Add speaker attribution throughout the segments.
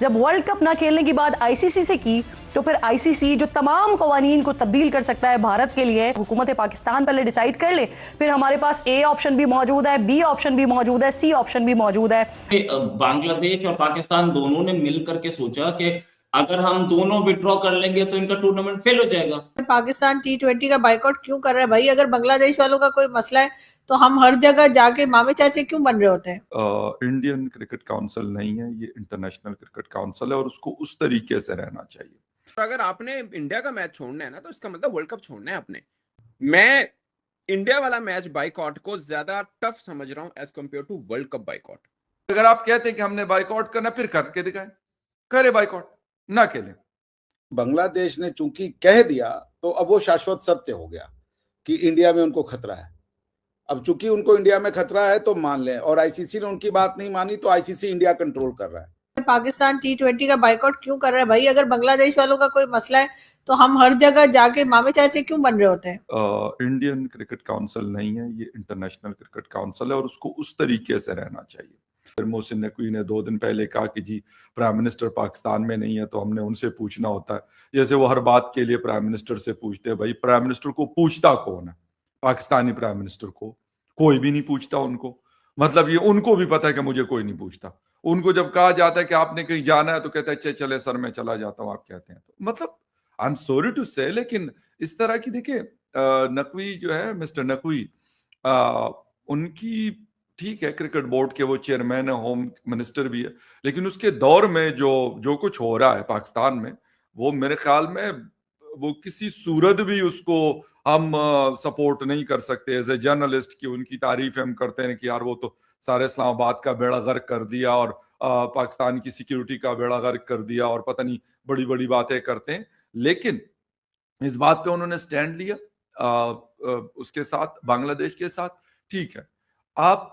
Speaker 1: जब world cup ना खेलने की बात आईसीसी से की तो फिर आईसीसी जो तमाम कवानीन को तब्दील कर सकता है भारत के लिए, हुकूमत पाकिस्तान पहले डिसाइड कर ले, फिर हमारे पास ए ऑप्शन भी मौजूद है, बी ऑप्शन भी मौजूद है, सी ऑप्शन भी मौजूद है।
Speaker 2: बांग्लादेश और पाकिस्तान दोनों ने मिल करके सोचा कि अगर हम दोनों विड्रॉ कर लेंगे तो इनका टूर्नामेंट फेल हो जाएगा।
Speaker 3: पाकिस्तान T20 का बाइकआउट क्यों कर रहा है भाई? अगर बांग्लादेश वालों का कोई मसला है तो हम हर जगह जाके मामे चाचे क्यों बन रहे होते हैं?
Speaker 4: इंडियन क्रिकेट काउंसिल नहीं है, ये इंटरनेशनल क्रिकेट काउंसिल है और उसको उस तरीके से रहना चाहिए।
Speaker 5: अगर आपने इंडिया का मैच छोड़ना है ना तो इसका मतलब वर्ल्ड कप छोड़ना है आपने। मैं इंडिया वाला मैच बाइकआउट को ज्यादा टफ समझ रहा हूं as compare to world cup boycott.
Speaker 4: अगर आप कहते हैं कि हमने बाइकआउट करना, फिर करके दिखाएं, करे बाइकआउट, ना खेलें।
Speaker 6: बांग्लादेश ने चूंकि कह दिया तो अब वो शाश्वत सत्य हो गया कि इंडिया में उनको खतरा है। अब चूंकि उनको इंडिया में खतरा है तो मान लें, और आईसीसी ने उनकी बात नहीं मानी तो आईसीसी इंडिया कंट्रोल कर रहा है।
Speaker 3: पाकिस्तान T20 का बाइकआउट क्यों कर रहा है भाई? अगर बांग्लादेश वालों का कोई मसला है तो हम हर जगह जाके मामे चाचे क्यों बन रहे होते हैं?
Speaker 4: इंडियन क्रिकेट काउंसिल नहीं है, ये इंटरनेशनल क्रिकेट काउंसिल है और उसको उस तरीके से रहना चाहिए। फिर मोहसिन नकवी ने 2 दिन पहले कहा कि जी प्राइम मिनिस्टर पाकिस्तान में नहीं है, तो हमने उनसे पूछना होता है। जैसे वो हर बात के लिए प्राइम मिनिस्टर से पूछते हैं। भाई प्राइम मिनिस्टर को पूछता कौन है? पाकिस्तानी प्राइम मिनिस्टर को कोई भी नहीं पूछता उनको। मतलब ये उनको भी पता है कि मुझे कोई नहीं पूछता। उनको जब कहा जाता है कि आपने कहीं जाना है तो कहता है चले सर मैं चला जाता हूँ, आप कहते हैं। तो मतलब आई एम सॉरी टू से, लेकिन इस तरह की देखिए नकवी जो है, मिस्टर नकवी, उनकी ठीक है क्रिकेट बोर्ड के वो चेयरमैन है, होम मिनिस्टर भी है, लेकिन उसके दौर में जो कुछ हो रहा है पाकिस्तान में, वो मेरे ख्याल में वो किसी सूरत भी उसको हम सपोर्ट नहीं कर सकते एज ए जर्नलिस्ट। की उनकी तारीफ हम करते हैं कि यार वो तो सारे इस्लामाबाद का बेड़ा गर्क कर दिया और पाकिस्तान की सिक्योरिटी का बेड़ा गर्क कर दिया और पता नहीं बड़ी बड़ी बातें करते हैं, लेकिन इस बात पे उन्होंने स्टैंड लिया उसके साथ, बांग्लादेश के साथ। ठीक है, आप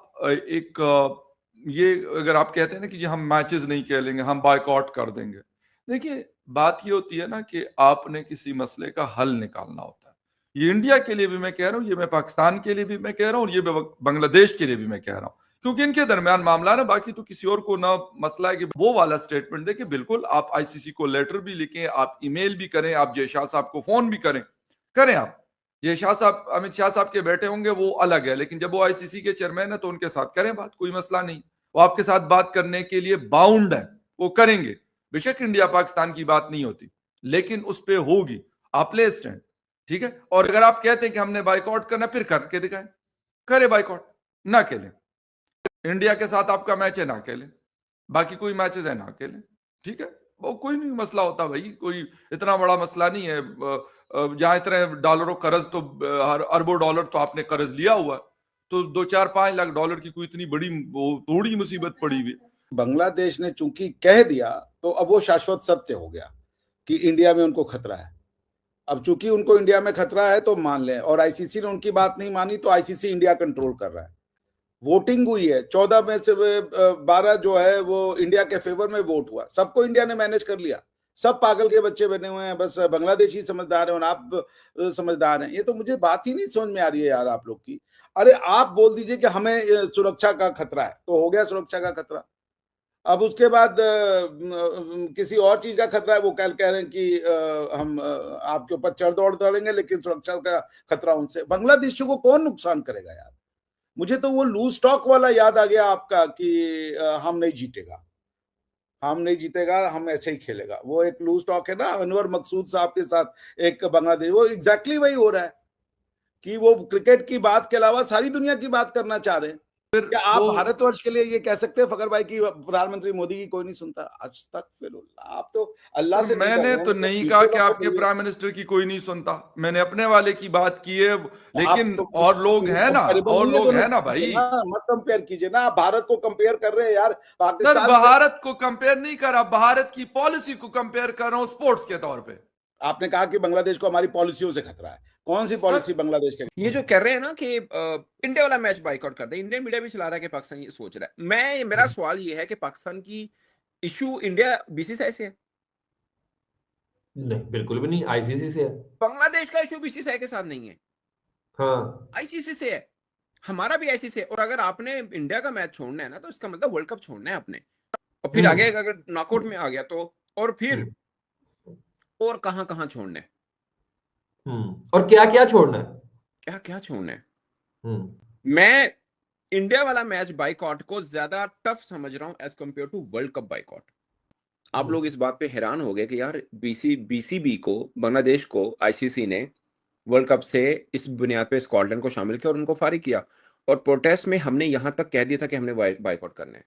Speaker 4: ये अगर आप कहते हैं ना कि जी हम मैचेस नहीं खेलेंगे, हम बायकॉट कर देंगे, देखिए बात ये होती है ना कि आपने किसी मसले का हल निकालना होता है। ये इंडिया के लिए भी मैं कह रहा हूँ, ये मैं पाकिस्तान के लिए भी मैं कह रहा हूँ, और ये बांग्लादेश के लिए भी मैं कह रहा हूँ, क्योंकि इनके दरमियान मामला ना, बाकी तो किसी और को ना मसला है कि वो वाला स्टेटमेंट देखिए। बिल्कुल आप आईसीसी को लेटर भी लिखें, आप ईमेल भी करें, आप जय शाह साहब को फोन भी करें आप। जय शाह साहब अमित शाह साहब के बेटे होंगे वो अलग है, लेकिन जब वो आईसीसी के चेयरमैन है तो उनके साथ करें बात, कोई मसला नहीं। वो आपके साथ बात करने के लिए बाउंड है, वो करेंगे। बेशक इंडिया पाकिस्तान की बात नहीं होती, लेकिन उस पे होगी, आप ले स्टैंड, ठीक है। और अगर आप कहते हैं कि हमने बाइकआउट करना, फिर करके दिखाएं, करे बाइकआउट, ना खेलें। इंडिया के साथ आपका मैच है, ना खेलें, बाकी कोई मैचेस है, ना खेलें, ठीक है। वो कोई नहीं मसला होता भाई, कोई इतना बड़ा मसला नहीं है। जहां इतने डॉलरों कर्ज, तो अरबों डॉलर तो आपने कर्ज लिया हुआ, तो 2-4-5 लाख डॉलर की कोई इतनी बड़ी थोड़ी मुसीबत पड़ी हुई।
Speaker 6: बांग्लादेश ने चूंकि कह दिया तो अब वो शाश्वत सत्य हो गया कि इंडिया में उनको खतरा है। अब चूंकि उनको इंडिया में खतरा है तो मान लें, और आईसीसी ने उनकी बात नहीं मानी तो आईसीसी इंडिया कंट्रोल कर रहा है। वोटिंग हुई है, 14 में से 12 जो है वो इंडिया के फेवर में वोट हुआ, सबको इंडिया ने मैनेज कर लिया। सब पागल के बच्चे बने हुए हैं, बस बांग्लादेशी समझदार हैं और आप समझदार हैं। ये तो मुझे बात ही नहीं समझ में आ रही है यार आप लोग की। अरे आप बोल दीजिए कि हमें सुरक्षा का खतरा है, तो हो गया सुरक्षा का खतरा। अब उसके बाद किसी और चीज का खतरा है, वो कह रहे हैं कि हम आपके ऊपर चढ़ दौड़ करेंगे, लेकिन सुरक्षा का खतरा उनसे। बांग्लादेशियों को कौन नुकसान करेगा यार? मुझे तो वो लूज टॉक वाला याद आ गया आपका कि हम नहीं जीतेगा, हम नहीं जीतेगा, हम ऐसे ही खेलेगा। वो एक लूज टॉक है ना अनवर मकसूद साहब के साथ एक बांग्लादेश, वो एग्जैक्टली वही हो रहा है कि वो क्रिकेट की बात के अलावा सारी दुनिया की बात करना चाह रहे हैं। क्या आप भारतवर्ष के लिए ये कह सकते हैं फकर भाई कि प्रधानमंत्री मोदी की कोई नहीं सुनता? आज तक फिर आप तो अल्लाह से
Speaker 4: मैंने तो नहीं कहा कि आपके प्राइम मिनिस्टर की कोई नहीं सुनता, मैंने अपने वाले की बात की है, लेकिन तो और लोग हैं ना, और लोग हैं ना भाई।
Speaker 6: मत कंपेयर कीजिए ना, आप भारत को कंपेयर कर रहे हैं यार पाकिस्तान
Speaker 4: से। भारत को कंपेयर नहीं कर रहा, भारत की पॉलिसी को कंपेयर कर रहा हूं स्पोर्ट्स के तौर पे।
Speaker 6: आपने कहा कि बांग्लादेश को हमारी पॉलिसियों से खतरा है, कौन सी पॉलिसी बांग्लादेश के?
Speaker 5: ये जो कर रहे हैं ना कि इंडिया वाला मैच बाइकआउट कर दे, इंडियन मीडिया भी चला रहा है कि पाकिस्तान ये सोच रहा है। मेरा सवाल ये है कि पाकिस्तान की इशू इंडिया बीसीसीआई से है?
Speaker 7: नहीं, बिल्कुल भी नहीं, आईसीसी से है।
Speaker 5: बांग्लादेश का इशू बीसीसीआई के साथ नहीं है,
Speaker 7: हाँ
Speaker 5: आईसीसी से है। हमारा भी आईसीसी से। और अगर आपने इंडिया का मैच छोड़ना है ना तो इसका मतलब वर्ल्ड कप छोड़ना है आपने। और फिर आगे अगर नॉकआउट में आ गया तो, और फिर और कहां छोड़ना है,
Speaker 7: और क्या क्या छोड़ना है,
Speaker 5: क्या छोड़ना है।
Speaker 7: हम्म
Speaker 5: मैं इंडिया वाला मैच बाइकॉट को ज्यादा टफ समझ रहा हूं as compare to world cup boycott. आप लोग इस बात पे हैरान हो गए कि यार बीसीबी को, बांग्लादेश को आईसीसी ने वर्ल्ड कप से इस बुनियाद पे स्कॉटलैंड को शामिल किया और उनको फारिग किया, और प्रोटेस्ट में हमने यहां तक कह दिया था कि हमने बाइकआउट करना है।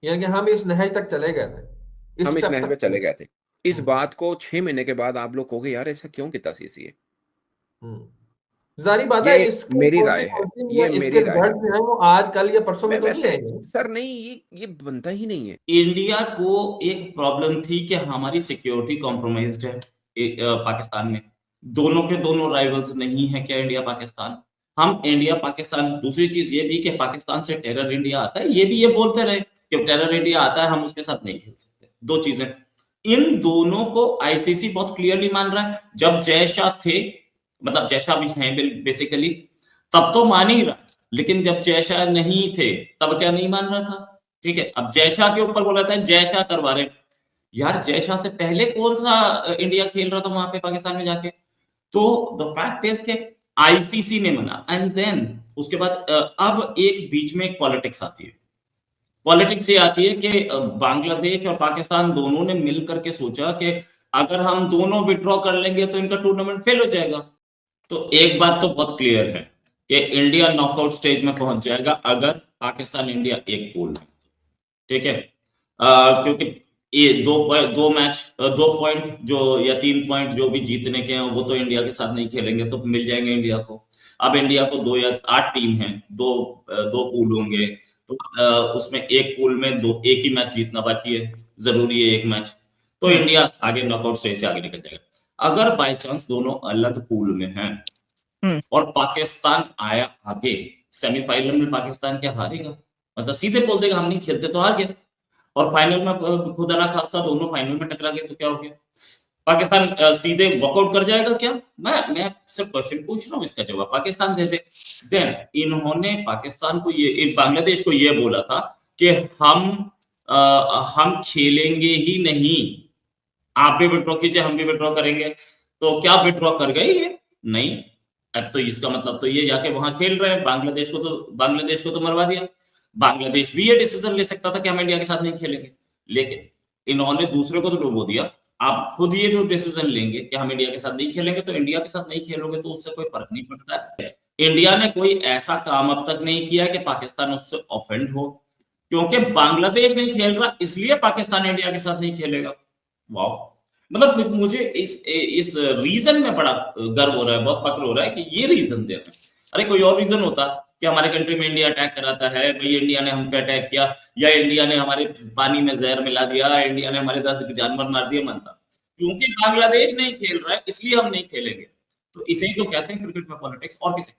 Speaker 7: यानी कि हम इस नहज तक चले गए थे,
Speaker 5: हम इस
Speaker 7: स्टेप
Speaker 5: नहज
Speaker 7: तक
Speaker 5: पे चले गए थे। इस
Speaker 7: हम्म,
Speaker 5: बात को 6 महीने के बाद आप लोग कहोगे यार ऐसा क्यों किया सीसी है।
Speaker 7: जारी बात है,
Speaker 5: ये
Speaker 7: इसके
Speaker 5: मेरी
Speaker 7: कौन
Speaker 5: राय
Speaker 7: सी
Speaker 5: है,
Speaker 7: कोचिंग
Speaker 5: ये
Speaker 7: या
Speaker 5: मेरी
Speaker 7: इसके
Speaker 5: राय है।
Speaker 7: रिजल्ट जो है वो आज कल या परसों में तो नहीं
Speaker 5: वैसे
Speaker 7: आएंगे।
Speaker 5: सर नहीं, ये बनता ही नहीं है।
Speaker 2: इंडिया को एक प्रॉब्लम थी कि हमारी सिक्योरिटी कॉम्प्रोमाइज्ड है पाकिस्तान में। दोनों के दोनों राइवल्स नहीं है क्या इंडिया पाकिस्तान। हम इंडिया पाकिस्तान, दूसरी चीज ये भी कि पाकिस्तान से टेरर इंडिया आता है, ये भी ये बोलते रहे कि टेरर इंडिया आता है, हम उसके साथ नहीं खेल सकते। दो चीजें, इन दोनों को आईसीसी बहुत क्लियरली मान रहा है। जब जय शाह थे, मतलब जय शाह भी हैं बेसिकली, तब तो मान ही रहा, लेकिन जब जय शाह नहीं थे तब क्या नहीं मान रहा था। ठीक है, अब जय शाह के ऊपर बोला था जय शाह करवा रहे, यार जय शाह से पहले कौन सा इंडिया खेल रहा था वहां पे पाकिस्तान में जाके। तो द फैक्ट इज के आईसीसी ने मना, एंड देन उसके बाद अब एक बीच में एक पॉलिटिक्स आती है। पॉलिटिक्स ये आती है कि बांग्लादेश और पाकिस्तान दोनों ने मिल करके सोचा कि अगर हम दोनों विड्रॉ कर लेंगे तो इनका टूर्नामेंट फेल हो जाएगा। तो एक बात तो बहुत क्लियर है कि इंडिया नॉकआउट स्टेज में पहुंच जाएगा अगर पाकिस्तान इंडिया एक पूल में। ठीक है, क्योंकि ये दो पॉइंट जो या 3 पॉइंट जो भी जीतने के हैं वो तो इंडिया के साथ नहीं खेलेंगे, तो मिल जाएंगे इंडिया को। अब इंडिया को 2 या 8 टीम है, दो पूल होंगे, तो उसमें एक पूल में एक ही मैच जीतना बाकी है, जरूरी है एक मैच, तो इंडिया आगे नॉकआउट स्टेज से आगे निकल जाएगा। अगर बाय चांस दोनों अलग पूल में हैं और पाकिस्तान आया आगे, सेमीफाइनल में पाकिस्तान क्या हारेगा, मतलब सीधे बोल देगा हम नहीं खेलते तो हार गया, और फाइनल में खुदा ना खास्ता दोनों फाइनल में टकरा गए तो क्या हो गया, पाकिस्तान सीधे वॉकआउट कर जाएगा क्या। मैं सिर्फ क्वेश्चन पूछ रहा हूँ, इसका जवाब पाकिस्तान दे दे। देन इन्होंने पाकिस्तान को ये, बांग्लादेश को ये बोला था कि हम खेलेंगे ही नहीं, आप भी विड्रॉ कीजिए हम भी विड्रॉ करेंगे। तो क्या विड्रॉ कर गए ये? नहीं। अब तो इसका मतलब तो ये जाके वहां खेल रहे हैं, बांग्लादेश को तो मरवा दिया। बांग्लादेश भी ये डिसीजन ले सकता था कि हम इंडिया के साथ नहीं खेलेंगे, लेकिन इन्होंने दूसरे को तो डुबो दिया। आप खुद ये जो डिसीजन लेंगे कि हम इंडिया के साथ नहीं खेलेंगे, तो इंडिया के साथ नहीं खेलोगे तो उससे कोई फर्क नहीं पड़ता है। इंडिया ने कोई ऐसा काम अब तक नहीं किया कि पाकिस्तान उससे ऑफेंड हो, क्योंकि बांग्लादेश नहीं खेल रहा इसलिए पाकिस्तान इंडिया के साथ नहीं खेलेगा। वाह, मतलब मुझे इस रीजन में बड़ा गर्व हो रहा है, बहुत फक्र हो रहा है कि ये रीजन दे रहे हैं। अरे कोई और रीजन होता कि हमारे कंट्री में इंडिया अटैक कराता है, भाई इंडिया ने हम पे अटैक किया, या इंडिया ने हमारे पानी में जहर मिला दिया, इंडिया ने हमारे 10 जानवर मार दिए, मानता। क्योंकि बांग्लादेश नहीं खेल रहा है इसलिए हम नहीं खेलेंगे। तो इसे ही तो कहते हैं क्रिकेट में पॉलिटिक्स, और किसे।